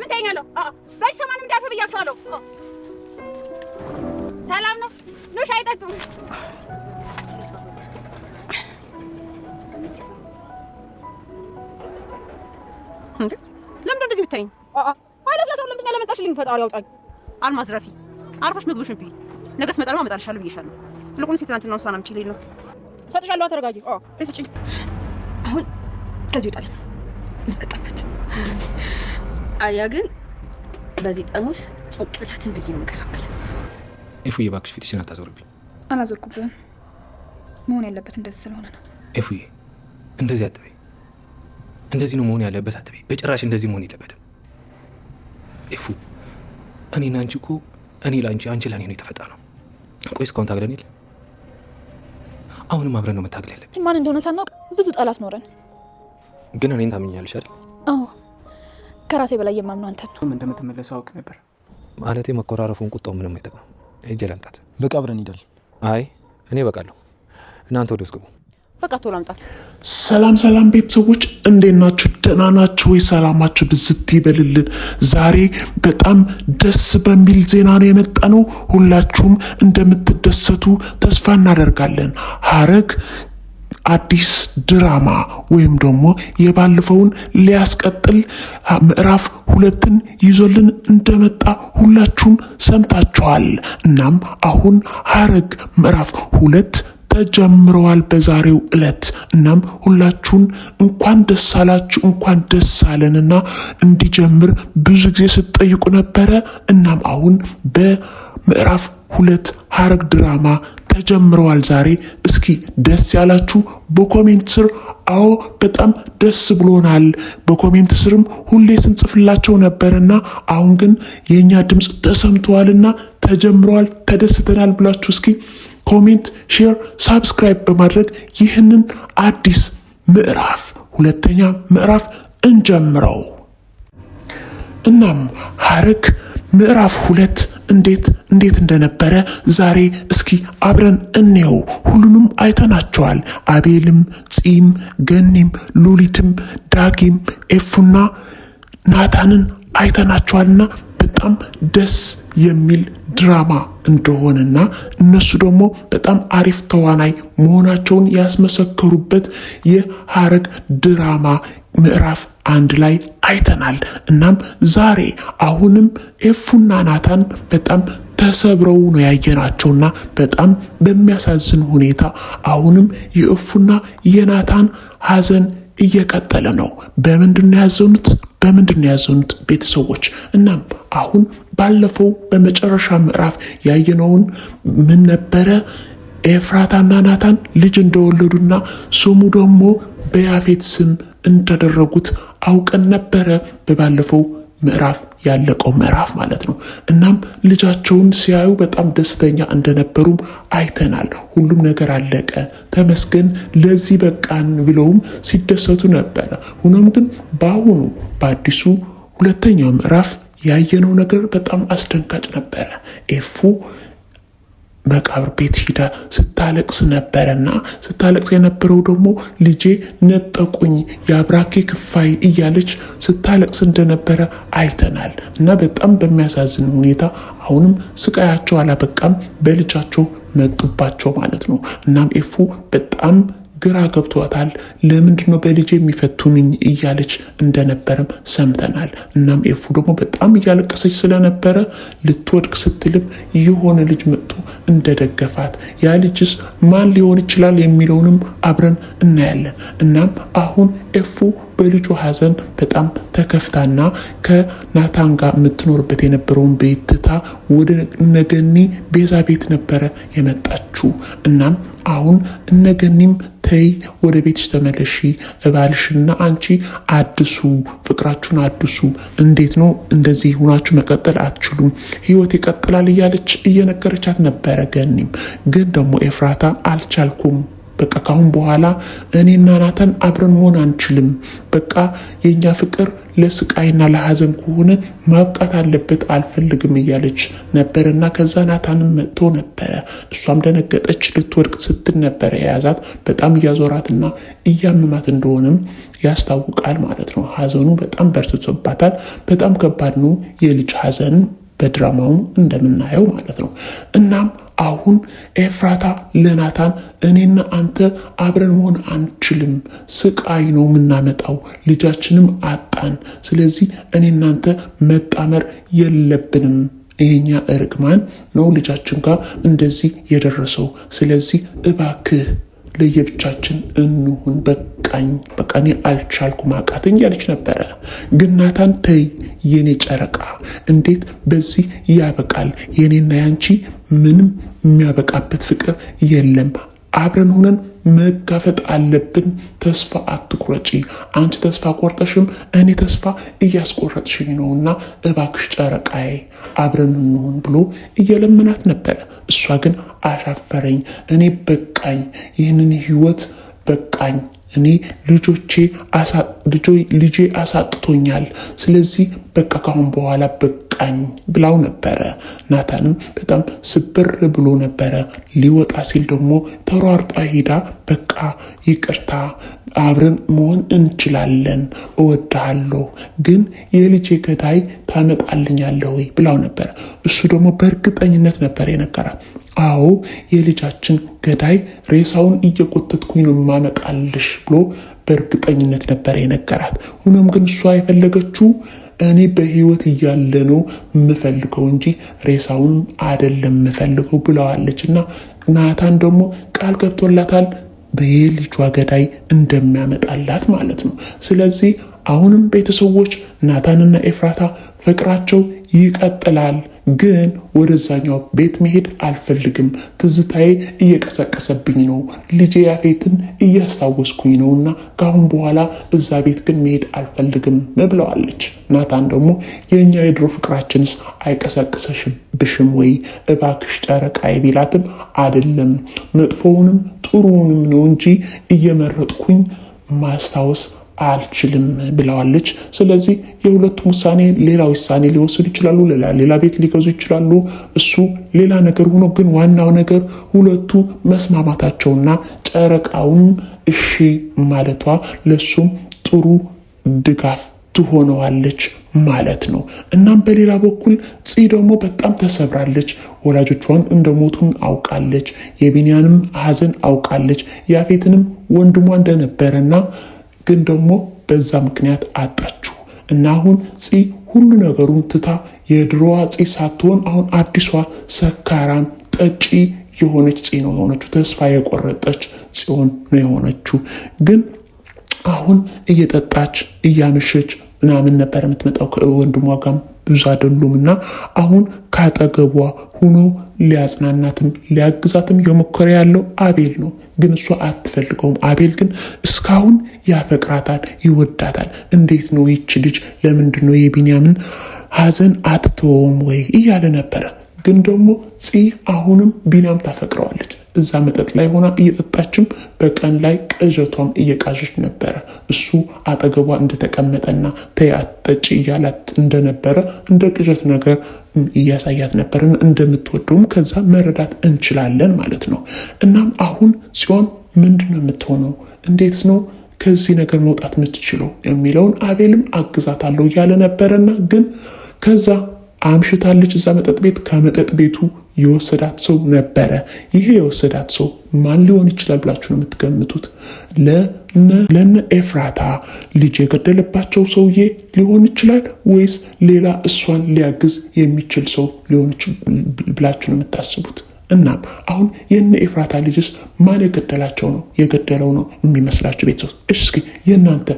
ታኛለህ? በሰማንም እንዳፈ ብያችኋለሁ። ሰላም ነው? ኑ ሻይ ጠጡ። እንዴ ለምን እንደዚህ ብታይኝ? ማለት ለምን ለመጣሽልኝ? ፈጣሪ ያውጣኝ። አልማዝ ረፊ አርፈሽ ምግብሽን ብይ። ነገ ስመጣ ነው አመጣልሻለሁ ብዬሻለሁ። ልቁንስ ትናንትና ነው ሳናም ችልኝ ነው ሰጥሻለሁ። ተረጋጊ። እሺ አሁን ከዚህ ውጣልኝ። ልጠጣበት። አያ ግን በዚህ ጠሙስ ጭንቅላትን ብዬ የምከላከል። ኤፉዬ እባክሽ ፊትሽን አታዞርብኝ። አላዞርኩብህም። መሆን ያለበት እንደዚህ ስለሆነ ነው። ኤፉዬ እንደዚህ አትበይ። እንደዚህ ነው መሆን ያለበት አትበይ። በጭራሽ እንደዚህ መሆን የለበትም። ኤፉ እኔና አንቺ እኮ እኔ ለአንቺ አንቺ ለእኔ ነው የተፈጣ ነው። ቆይ እስካሁን ታግለን የለ? አሁንም አብረን ነው መታገል ያለብን። ማን እንደሆነ ሳናውቅ ብዙ ጠላት ኖረን፣ ግን እኔን ታምኛለሽ አይደል? አዎ ከራሴ በላይ የማምነው አንተን ነው። እንደምትመለሰው አውቅ ነበር። ማለቴ መኮራረፉን ቁጣው ምንም አይጠቅም። ሂጅ ላምጣት። በቃ አብረን እንሄዳለን። አይ እኔ በቃለሁ። እናንተ ወደ ውስጥ ግቡ። በቃ ቶሎ አምጣት። ሰላም ቤተሰቦች እንዴት ናችሁ? ደህና ናችሁ ወይ? ሰላማችሁ ብዝት ይበልልን። ዛሬ በጣም ደስ በሚል ዜና ነው የመጣ ነው። ሁላችሁም እንደምትደሰቱ ተስፋ እናደርጋለን። ሐረግ አዲስ ድራማ ወይም ደግሞ የባለፈውን ሊያስቀጥል ምዕራፍ 2ን ይዞልን እንደመጣ ሁላችሁም ሰምታችኋል። እናም አሁን ሐረግ ምዕራፍ 2 ተጀምረዋል በዛሬው ዕለት። እናም ሁላችሁን እንኳን ደስ አላችሁ እንኳን ደስ አለንና እንዲጀምር ብዙ ጊዜ ስትጠይቁ ነበረ። እናም አሁን በምዕራፍ 2 ሐረግ ድራማ ተጀምረዋል ዛሬ። እስኪ ደስ ያላችሁ በኮሜንት ስር አዎ በጣም ደስ ብሎናል። በኮሜንት ስርም ሁሌ ስንጽፍላቸው ነበርና አሁን ግን የኛ ድምጽ ተሰምተዋልና ተጀምረዋል ተደስተናል ብላችሁ እስኪ ኮሜንት፣ ሼር፣ ሳብስክራይብ በማድረግ ይህንን አዲስ ምዕራፍ 2ኛ ምዕራፍ እንጀምረው። እናም ሐረግ ምዕራፍ 2 እንዴት እንደነበረ ዛሬ እስኪ አብረን እንየው። ሁሉንም አይተናቸዋል። አቤልም፣ ጺም፣ ገኒም፣ ሉሊትም፣ ዳጊም፣ ኤፉና ናታንን አይተናቸዋልና በጣም ደስ የሚል ድራማ እንደሆነና እነሱ ደግሞ በጣም አሪፍ ተዋናይ መሆናቸውን ያስመሰከሩበት የሐረግ ድራማ ምዕራፍ 1 ላይ አይተናል። እናም ዛሬ አሁንም ኤፉና ናታን በጣም ተሰብረው ነው ያየናቸውና በጣም በሚያሳዝን ሁኔታ አሁንም የኤፉና የናታን ሐዘን እየቀጠለ ነው። በምንድን ያዘኑት ቤተሰቦች? እናም አሁን ባለፈው በመጨረሻ ምዕራፍ ያየነውን ምን ነበረ? ኤፍራታና ናታን ልጅ እንደወለዱና ስሙ ደግሞ በያፌት ስም እንደደረጉት አውቀን ነበረ። በባለፈው ምዕራፍ ያለቀው ምዕራፍ ማለት ነው። እናም ልጃቸውን ሲያዩ በጣም ደስተኛ እንደነበሩም አይተናል። ሁሉም ነገር አለቀ ተመስገን ለዚህ በቃን ብለውም ሲደሰቱ ነበረ። ሆኖም ግን በአሁኑ በአዲሱ 2ኛው ምዕራፍ ያየነው ነገር በጣም አስደንጋጭ ነበረ። ኤፉ መቃብር ቤት ሂዳ ስታለቅስ ነበረና ስታለቅስ የነበረው ደግሞ ልጄ ነጠቁኝ የአብራኬ ክፋይ እያለች ስታለቅስ እንደነበረ አይተናል። እና በጣም በሚያሳዝን ሁኔታ አሁንም ስቃያቸው አላበቃም፣ በልጃቸው መጡባቸው ማለት ነው። እናም ኤፉ በጣም ግራ ገብቷታል። ለምንድነው በልጅ የሚፈቱንኝ እያለች እንደነበረም ሰምተናል። እናም ኤፉ ደግሞ በጣም እያለቀሰች ስለነበረ ልትወድቅ ስትልም የሆነ ልጅ መጥቶ እንደደገፋት፣ ያ ልጅስ ማን ሊሆን ይችላል የሚለውንም አብረን እናያለን። እናም አሁን ኤፉ በልጁ ሐዘን በጣም ተከፍታና ከናታን ጋር የምትኖርበት የነበረውን ቤት ትታ ወደ ነገኒ ቤዛ ቤት ነበረ የመጣችው። እናም አሁን እነገኒም ተይ ወደ ቤትሽ ተመለሺ፣ እባልሽና አንቺ አድሱ፣ ፍቅራችሁን አድሱ፣ እንዴት ነው እንደዚህ ሆናችሁ መቀጠል አትችሉም፣ ህይወት ይቀጥላል እያለች እየነገረቻት ነበረ። ገኒም ግን ደግሞ ኤፍራታ አልቻልኩም በቃ ካሁን በኋላ እኔና ናታን አብረን መሆን አንችልም። በቃ የኛ ፍቅር ለስቃይና ለሐዘን ከሆነ ማብቃት አለበት፣ አልፈልግም እያለች ነበርና ከዛ ናታንም መጥቶ ነበረ። እሷም ደነገጠች። ልትወድቅ ስትል ነበረ የያዛት። በጣም እያዞራትና እያመማት እንደሆነም ያስታውቃል ማለት ነው። ሐዘኑ በጣም በርትቶባታል። በጣም ከባድ ነው የልጅ ሐዘን በድራማው እንደምናየው ማለት ነው። እናም አሁን ኤፍራታ ለናታን እኔና አንተ አብረን መሆን አንችልም፣ ስቃይ ነው የምናመጣው፣ ልጃችንም አጣን። ስለዚህ እኔና አንተ መጣመር የለብንም። ይሄኛ እርግማን ነው ልጃችን ጋር እንደዚህ የደረሰው። ስለዚህ እባክህ ለየብቻችን እንሁን፣ በቃኝ፣ በቃ እኔ አልቻልኩም፣ አቃተኝ ያለች ነበረ። ግን ናታን ተይ የኔ ጨረቃ፣ እንዴት በዚህ ያበቃል? የኔና ያንቺ ምንም የሚያበቃበት ፍቅር የለም። አብረን ሆነን መጋፈጥ አለብን። ተስፋ አትቁረጪ። አንቺ ተስፋ ቆርጠሽም እኔ ተስፋ እያስቆረጥሽኝ ነውና እባክሽ ጨረቃዬ አብረን እንሆን ብሎ እየለመናት ነበረ። እሷ ግን አሻፈረኝ፣ እኔ በቃኝ፣ ይህንን ህይወት በቃኝ፣ እኔ ልጄ አሳጥቶኛል፣ ስለዚህ በቃ ካሁን በኋላ በቃኝ ብላው ነበረ። ናታንም በጣም ስብር ብሎ ነበረ። ሊወጣ ሲል ደግሞ ተሯርጣ ሄዳ በቃ ይቅርታ፣ አብረን መሆን እንችላለን፣ እወድሃለሁ፣ ግን የልጄ ገዳይ ታመጣልኛለህ ወይ ብላው ነበር። እሱ ደግሞ በእርግጠኝነት ነበር የነገራት። አዎ የልጃችን ገዳይ ሬሳውን እየቆጠጥኩኝ ነው ማመጣልሽ ብሎ በእርግጠኝነት ነበር የነገራት። ሆኖም ግን እሷ የፈለገችው እኔ በህይወት እያለ ነው የምፈልገው እንጂ ሬሳውን አይደለም የምፈልገው ብለዋለች። እና ናታን ደግሞ ቃል ገብቶላታል በልጇ ገዳይ እንደሚያመጣላት ማለት ነው። ስለዚህ አሁንም ቤተሰቦች ናታንና ኤፍራታ ፍቅራቸው ይቀጥላል። ግን ወደዛኛው ቤት መሄድ አልፈልግም፣ ትዝታዬ እየቀሰቀሰብኝ ነው፣ ልጄ ያፌትን እያስታወስኩኝ ነውና ካሁን በኋላ እዛ ቤት ግን መሄድ አልፈልግም ብለዋለች። ናታን ደግሞ የኛ የድሮ ፍቅራችንስ አይቀሰቅሰሽብሽም ወይ እባክሽ ጨረቃዬ ቢላትም አይደለም መጥፎውንም ጥሩውንም ነው እንጂ እየመረጥኩኝ ማስታወስ አልችልም ብለዋለች። ስለዚህ የሁለቱም ውሳኔ ሌላ ውሳኔ ሊወስዱ ይችላሉ፣ ሌላ ቤት ሊገዙ ይችላሉ። እሱ ሌላ ነገር ሆኖ ግን ዋናው ነገር ሁለቱ መስማማታቸውና ጨረቃውን እሺ ማለቷ ለሱም ጥሩ ድጋፍ ትሆነዋለች ማለት ነው። እናም በሌላ በኩል ፂ ደግሞ በጣም ተሰብራለች። ወላጆቿን እንደሞቱን አውቃለች። የቢንያንም ሐዘን አውቃለች። ያፌትንም ወንድሟ እንደነበረና ግን ደግሞ በዛ ምክንያት አጣችሁ እና አሁን ፂ ሁሉ ነገሩን ትታ የድሮዋ ፂ ሳትሆን አሁን አዲሷ ሰካራም ጠጪ የሆነች ፂ ነው የሆነችው። ተስፋ የቆረጠች ጽዮን ነው የሆነችው። ግን አሁን እየጠጣች እያመሸች ምናምን ነበር የምትመጣው። ከወንድሟ ጋር ብዙ አይደሉም እና አሁን ካጠገቧ ሆኖ ሊያጽናናትም ሊያግዛትም እየሞከረ ያለው አቤል ነው። ግን እሷ አትፈልገውም። አቤል ግን እስካሁን ያፈቅራታል፣ ይወዳታል። እንዴት ነው ይች ልጅ ለምንድን ነው የቢንያምን ሐዘን አትተወውም ወይ እያለ ነበረ። ግን ደግሞ ፂ አሁንም ቢንያም ታፈቅረዋለች። እዛ መጠጥ ላይ ሆና እየጠጣችም በቀን ላይ ቅዠቷም እየቃዠች ነበረ። እሱ አጠገቧ እንደተቀመጠና ተይ አትጠጪ እያላት እንደነበረ እንደ ቅዠት ነገር እያሳያት ነበር። እንደምትወደውም ከዛ መረዳት እንችላለን ማለት ነው። እናም አሁን ጽዮን ምንድን ነው የምትሆነው? እንዴት ነው ከዚህ ነገር መውጣት የምትችለው የሚለውን አቤልም አግዛታለሁ እያለ ነበረና ግን ከዛ አምሽታለች እዛ መጠጥ ቤት። ከመጠጥ ቤቱ የወሰዳት ሰው ነበረ። ይሄ የወሰዳት ሰው ማን ሊሆን ይችላል ብላችሁ ነው የምትገምቱት? ለነ ኤፍራታ ልጅ የገደለባቸው ሰውዬ ሊሆን ይችላል ወይስ ሌላ እሷን ሊያግዝ የሚችል ሰው ሊሆን ብላችሁ ነው የምታስቡት? እናም አሁን የነ ኤፍራታ ልጅስ ማን የገደለው ነው የሚመስላችሁ ቤተሰብ? እስኪ የእናንተ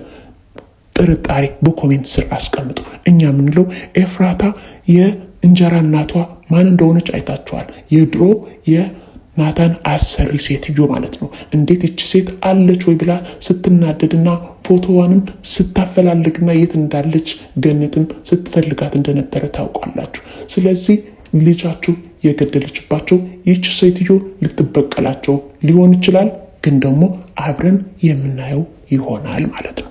ጥርጣሬ በኮሜንት ስር አስቀምጡ። እኛ የምንለው ኤፍራታ የእንጀራ እናቷ ማን እንደሆነች አይታችኋል። የድሮ የናታን አሰሪ ሴትዮ ማለት ነው። እንዴት እቺ ሴት አለች ወይ ብላ ስትናደድና ፎቶዋንም ስታፈላልግና የት እንዳለች ገነትም ስትፈልጋት እንደነበረ ታውቃላችሁ። ስለዚህ ልጃችሁ የገደለችባቸው ይቺ ሴትዮ ልትበቀላቸው ሊሆን ይችላል ግን ደግሞ አብረን የምናየው ይሆናል ማለት ነው።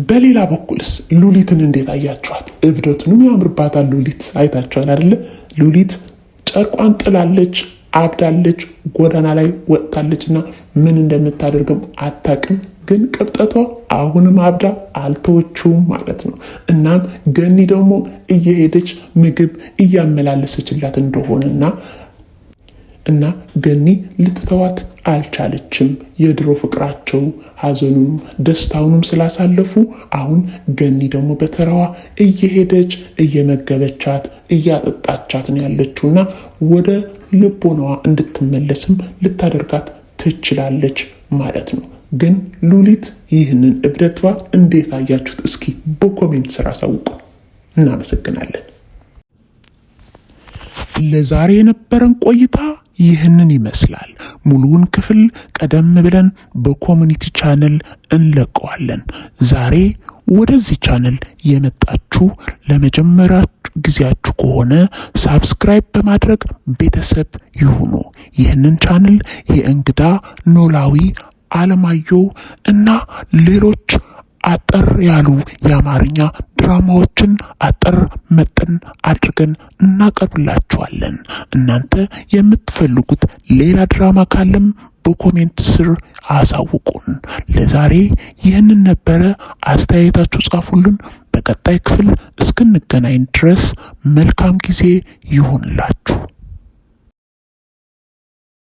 በሌላ በኩልስ ሉሊትን እንዴት አያችኋት? እብደቱንም ያምርባታል። ሉሊት አይታችኋል አይደለ? ሉሊት ጨርቋን ጥላለች፣ አብዳለች፣ ጎዳና ላይ ወጥታለችና ምን እንደምታደርግም አታቅም። ግን ቅብጠቷ አሁንም አብዳ አልተወችውም ማለት ነው። እናም ገኒ ደግሞ እየሄደች ምግብ እያመላለሰችላት እንደሆነና ገኒ ልትተዋት አልቻለችም። የድሮ ፍቅራቸው ሐዘኑንም ደስታውንም ስላሳለፉ አሁን ገኒ ደግሞ በተራዋ እየሄደች እየመገበቻት እያጠጣቻት ነው ያለችውና ወደ ልቦናዋ እንድትመለስም ልታደርጋት ትችላለች ማለት ነው። ግን ሉሊት ይህንን እብደቷ እንዴት አያችሁት? እስኪ በኮሜንት ስራ አሳውቁ። እናመሰግናለን። ለዛሬ የነበረን ቆይታ ይህንን ይመስላል። ሙሉውን ክፍል ቀደም ብለን በኮሚኒቲ ቻነል እንለቀዋለን። ዛሬ ወደዚህ ቻነል የመጣችሁ ለመጀመሪያ ጊዜያችሁ ከሆነ ሳብስክራይብ በማድረግ ቤተሰብ ይሁኑ። ይህንን ቻነል የእንግዳ ኖላዊ አለማየሁ እና ሌሎች አጠር ያሉ የአማርኛ ድራማዎችን አጠር መጠን አድርገን እናቀርብላችኋለን። እናንተ የምትፈልጉት ሌላ ድራማ ካለም በኮሜንት ስር አሳውቁን። ለዛሬ ይህንን ነበረ። አስተያየታችሁ ጻፉልን። በቀጣይ ክፍል እስክንገናኝ ድረስ መልካም ጊዜ ይሁንላችሁ።